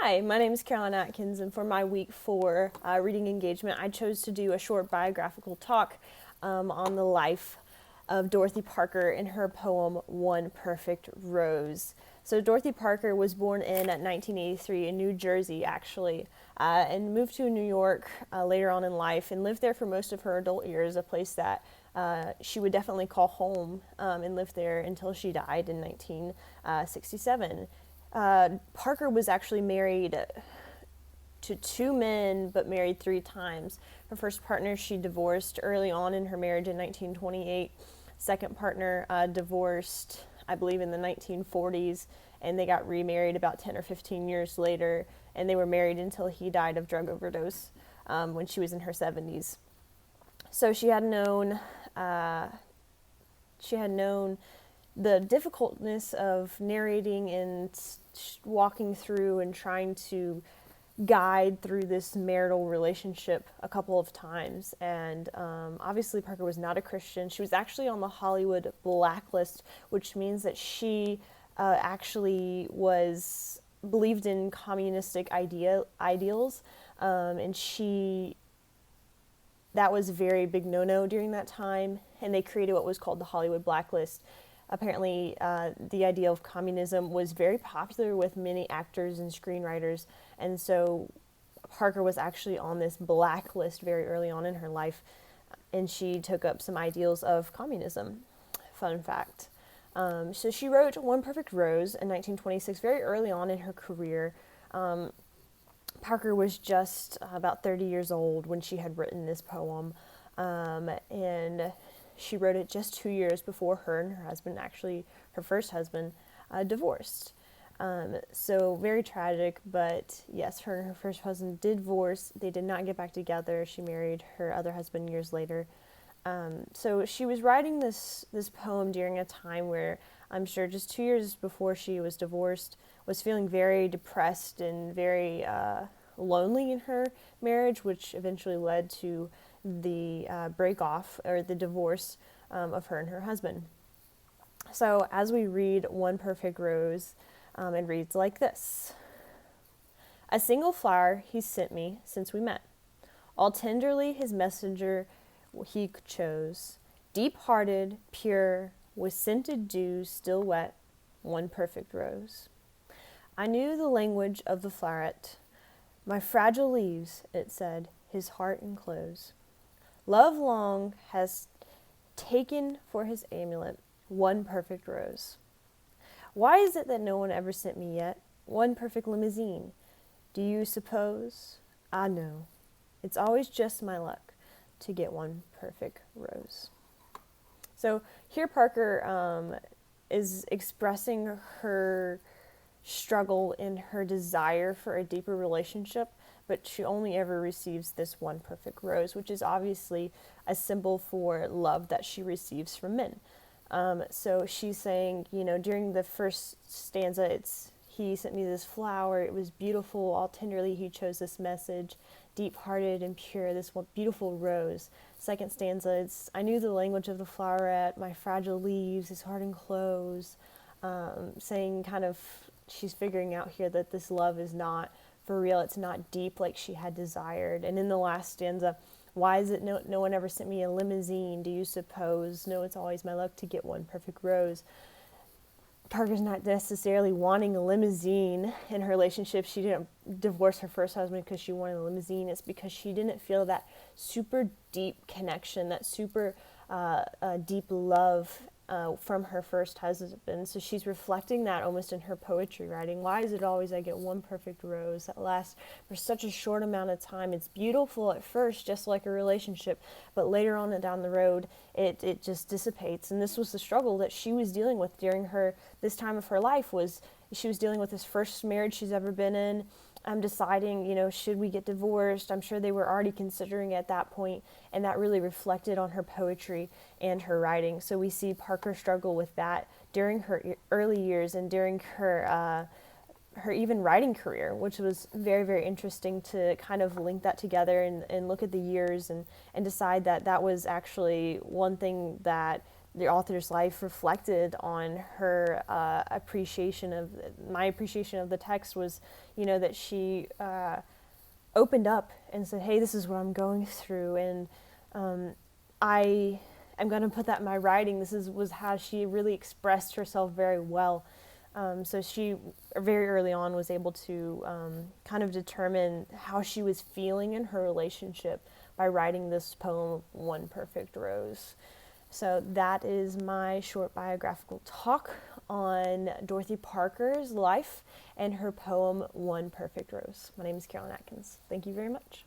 Hi, my name is Caroline Atkins, and for my week 4 reading engagement, I chose to do a short biographical talk on the life of Dorothy Parker in her poem One Perfect Rose. So Dorothy Parker was born in 1983 in New Jersey, actually, and moved to New York later on in life and lived there for most of her adult years, a place that she would definitely call home, and lived there until she died in 1967. Parker was actually married to 2 men, but married 3 times. Her first partner she divorced early on in her marriage in 1928. Second partner divorced, I believe, in the 1940s, and they got remarried about 10 or 15 years later, and they were married until he died of drug overdose when she was in her 70s. So she had known the difficultness of narrating and walking through and trying to guide through this marital relationship a couple of times. And obviously Parker was not a Christian. She was actually on the Hollywood blacklist, which means that she actually believed in communistic ideals, and that was a very big no-no during that time, and they created what was called the Hollywood blacklist. Apparently, the idea of communism was very popular with many actors and screenwriters, and so Parker was actually on this blacklist very early on in her life, and she took up some ideals of communism. Fun fact. So she wrote One Perfect Rose in 1926, very early on in her career. Parker was just about 30 years old when she had written this poem, and she wrote it just 2 years before her and her husband, actually her first husband, divorced. So very tragic, but yes, her and her first husband did divorce. They did not get back together. She married her other husband years later. So she was writing this poem during a time where I'm sure just 2 years before she was divorced, was feeling very depressed and very lonely in her marriage, which eventually led to the break off or the divorce of her and her husband. So as we read One Perfect Rose, it reads like this. A single flower he sent me since we met. All tenderly his messenger he chose. Deep-hearted, pure, with scented dew still wet, one perfect rose. I knew the language of the floweret. My fragile leaves, it said, his heart enclose. Love long has taken for his amulet one perfect rose. Why is it that no one ever sent me yet one perfect limousine? Do you suppose? I know. It's always just my luck to get one perfect rose. So here Parker is expressing her struggle in her desire for a deeper relationship, but she only ever receives this one perfect rose, which is obviously a symbol for love that she receives from men. So she's saying, during the first stanza, he sent me this flower, it was beautiful, all tenderly he chose this message, deep-hearted and pure, this one beautiful rose. Second stanza, I knew the language of the floweret, my fragile leaves, his heart enclose, saying kind of, she's figuring out here that this love is not for real, it's not deep like she had desired. And in the last stanza, why is it no one ever sent me a limousine, do you suppose? No, it's always my luck to get one perfect rose. Parker's not necessarily wanting a limousine in her relationship. She didn't divorce her first husband because she wanted a limousine. It's because she didn't feel that super deep connection, that super deep love from her first husband. So she's reflecting that almost in her poetry writing. Why is it always I get one perfect rose that lasts for such a short amount of time? It's beautiful at first, just like a relationship, but later on and down the road, it just dissipates. And this was the struggle that she was dealing with during this time of her life. Was she was dealing with this first marriage she's ever been in. Deciding, should we get divorced? I'm sure they were already considering at that point, and that really reflected on her poetry and her writing. So we see Parker struggle with that during her early years and during her even writing career, which was very, very interesting to kind of link that together and look at the years and decide that was actually one thing that the author's life reflected on her appreciation of my appreciation of the text was, that she opened up and said, "Hey, this is what I'm going through, and I am going to put that in my writing." Was how she really expressed herself very well. So she very early on was able to kind of determine how she was feeling in her relationship by writing this poem, One Perfect Rose. So that is my short biographical talk on Dorothy Parker's life and her poem, One Perfect Rose. My name is Carolyn Atkins. Thank you very much.